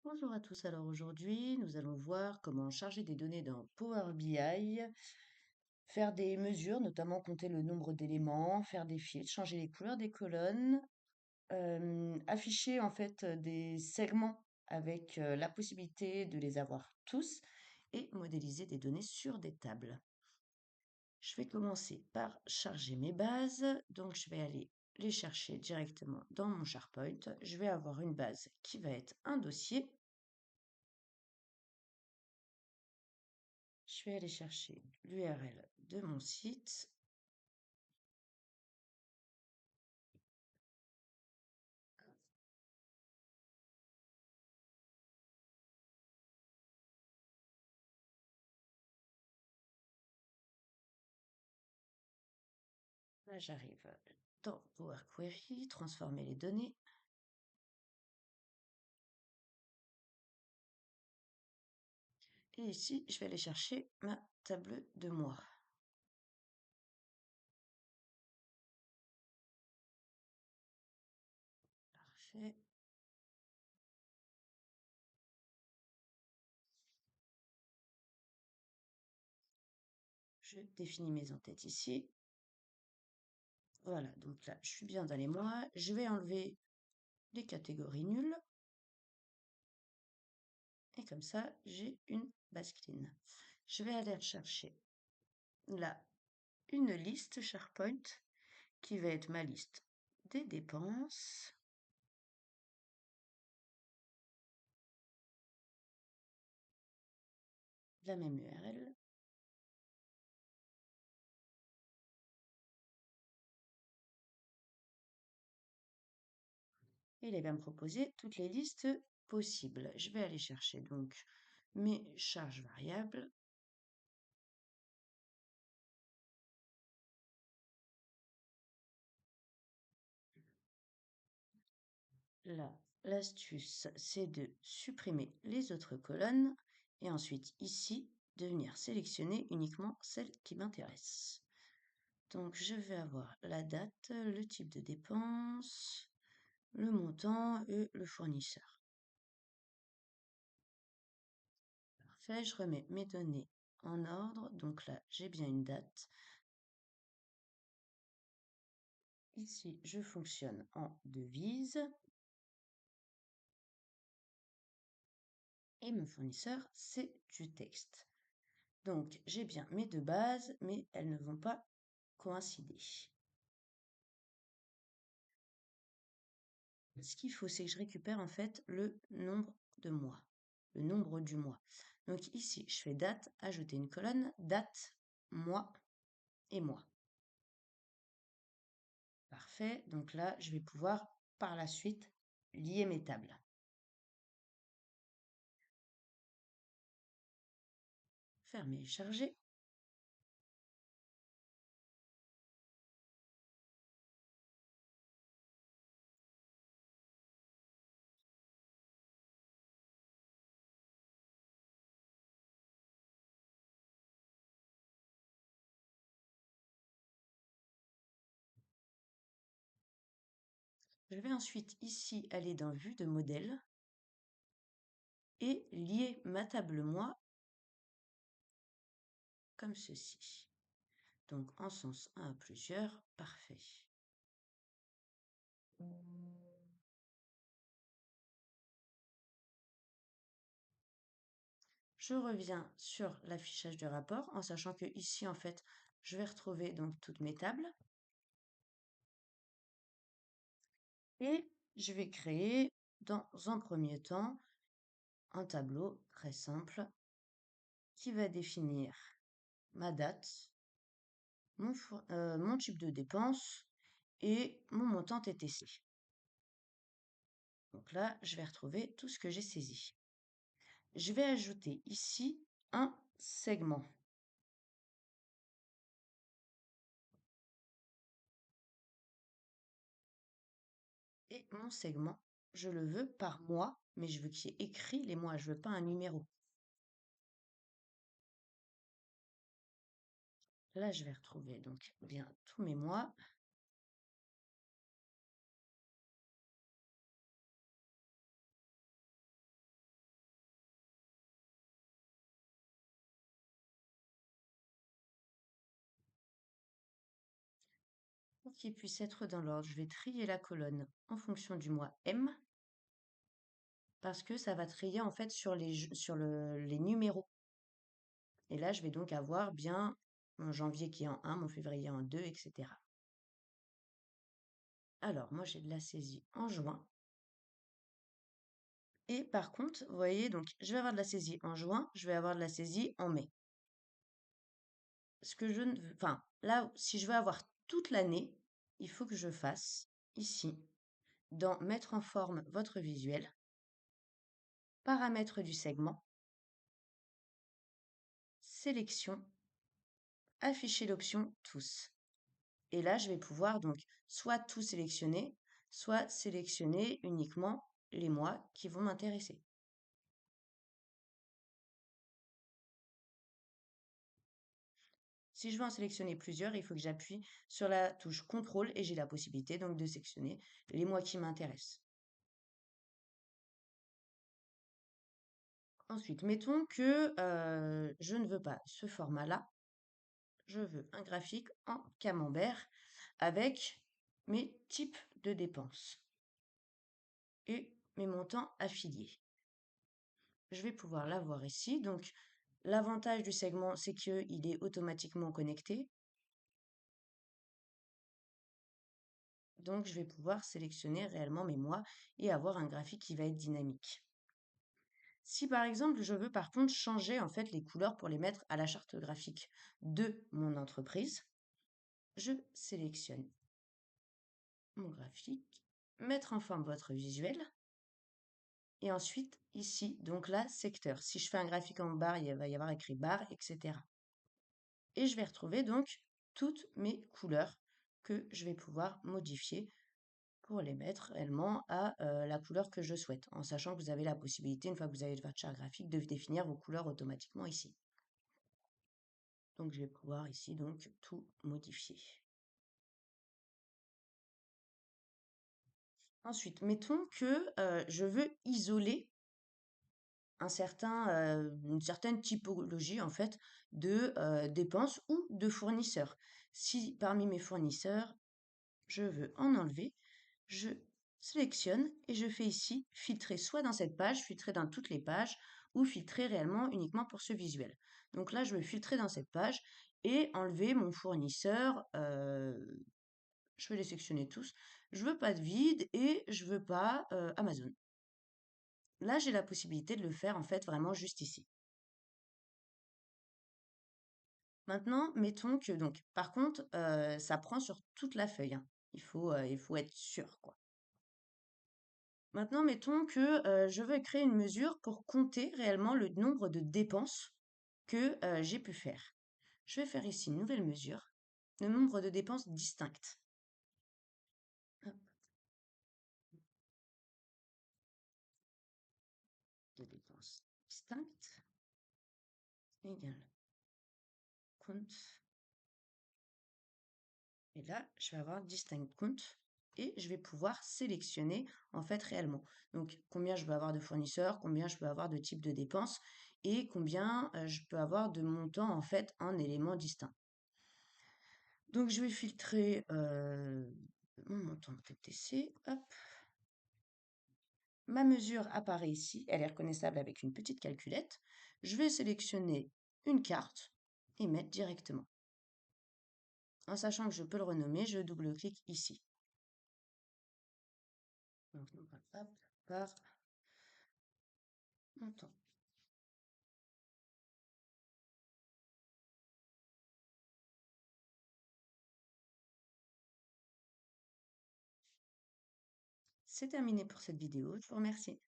Bonjour à tous, alors aujourd'hui nous allons voir comment charger des données dans Power BI, faire des mesures, notamment compter le nombre d'éléments, faire des filtres, changer les couleurs des colonnes, afficher en fait des segments avec la possibilité de les avoir tous et modéliser des données sur des tables. Je vais commencer par charger mes bases, donc je vais aller les chercher directement dans mon SharePoint. Je vais avoir une base qui va être un dossier. Je vais aller chercher l'URL de mon site. Là, j'arrive dans Power Query, transformer les données. Et ici, je vais aller chercher ma table de mois. Parfait. Je définis mes entêtes ici. Voilà, donc là, je suis bien dans les mois. Je vais enlever les catégories nulles. Et comme ça, j'ai une base clean. Je vais aller chercher là une liste SharePoint qui va être ma liste des dépenses. La même URL. Et il va me proposer toutes les listes possibles. Je vais aller chercher donc mes charges variables. Là, l'astuce, c'est de supprimer les autres colonnes et ensuite ici, de venir sélectionner uniquement celles qui m'intéressent. Donc, je vais avoir la date, le type de dépense, le montant et le fournisseur. Parfait, je remets mes données en ordre. Donc là, j'ai bien une date. Ici, je fonctionne en devise. Et mon fournisseur, c'est du texte. Donc, j'ai bien mes deux bases, mais elles ne vont pas coïncider. Ce qu'il faut, c'est que je récupère en fait le nombre de mois, le nombre du mois. Donc ici, je fais date, ajouter une colonne, date, mois et mois. Parfait. Donc là, je vais pouvoir par la suite lier mes tables. Fermer et charger. Je vais ensuite ici aller dans Vue de modèle et lier ma table mois comme ceci. Donc en sens 1 à plusieurs, parfait. Je reviens sur l'affichage du rapport en sachant que ici, en fait, je vais retrouver donc toutes mes tables. Et je vais créer dans un premier temps un tableau très simple qui va définir ma date, mon type de dépense et mon montant TTC. Donc là, je vais retrouver tout ce que j'ai saisi. Je vais ajouter ici un segment. Et mon segment, je le veux par mois, mais je veux qu'il y ait écrit les mois, je veux pas un numéro. Là, je vais retrouver donc bien tous mes mois. qu'il puisse être dans l'ordre, je vais trier la colonne en fonction du mois M, parce que ça va trier en fait sur les numéros. Et là, je vais donc avoir bien mon janvier qui est en 1, mon février en 2, etc. Alors, moi, j'ai de la saisie en juin. Et par contre, vous voyez, donc, je vais avoir de la saisie en juin, je vais avoir de la saisie en mai. Ce que je ne veux, enfin, là, si je veux avoir toute l'année, il faut que je fasse ici, dans Mettre en forme votre visuel, paramètres du segment, sélection, afficher l'option tous. Et là, je vais pouvoir donc soit tout sélectionner, soit sélectionner uniquement les mois qui vont m'intéresser. Si je veux en sélectionner plusieurs, il faut que j'appuie sur la touche CTRL et j'ai la possibilité donc de sélectionner les mois qui m'intéressent. Ensuite, mettons que je ne veux pas ce format-là. Je veux un graphique en camembert avec mes types de dépenses et mes montants affiliés. Je vais pouvoir l'avoir ici. Donc, l'avantage du segment, c'est qu'il est automatiquement connecté. Donc, je vais pouvoir sélectionner réellement mes mois et avoir un graphique qui va être dynamique. Si par exemple, je veux par contre changer en fait les couleurs pour les mettre à la charte graphique de mon entreprise, je sélectionne mon graphique, mettre en forme votre visuel, et ensuite ici, donc là, secteur. Si je fais un graphique en barre, il va y avoir écrit barre, etc. Et je vais retrouver donc toutes mes couleurs que je vais pouvoir modifier pour les mettre réellement à la couleur que je souhaite, en sachant que vous avez la possibilité, une fois que vous avez votre charte graphique, de définir vos couleurs automatiquement ici. Donc je vais pouvoir ici donc tout modifier. Ensuite, mettons que je veux isoler une certaine typologie en fait de dépenses ou de fournisseurs. Si parmi mes fournisseurs, je veux en enlever, je sélectionne et je fais ici filtrer soit dans cette page, filtrer dans toutes les pages ou filtrer réellement uniquement pour ce visuel. Donc là, je vais filtrer dans cette page et enlever mon fournisseur. Je vais les sélectionner tous. Je veux pas de vide et je veux pas Amazon. Là, j'ai la possibilité de le faire en fait vraiment juste ici. Maintenant, mettons que donc, par contre, ça prend sur toute la feuille, hein. Il faut être sûr, quoi. Maintenant, mettons que je veux créer une mesure pour compter réellement le nombre de dépenses que j'ai pu faire. Je vais faire ici une nouvelle mesure, le nombre de dépenses distinctes. Hop, de dépenses distinctes égale compte. Et là, je vais avoir distinct compte et je vais pouvoir sélectionner en fait réellement. Donc, combien je peux avoir de fournisseurs, combien je peux avoir de types de dépenses et combien je peux avoir de montants en fait en éléments distincts. Donc, je vais filtrer mon montant de TTC. Hop. Ma mesure apparaît ici. Elle est reconnaissable avec une petite calculette. Je vais sélectionner une carte et mettre directement. En sachant que je peux le renommer, je double-clique ici. Donc, hop, par montant. C'est terminé pour cette vidéo. Je vous remercie.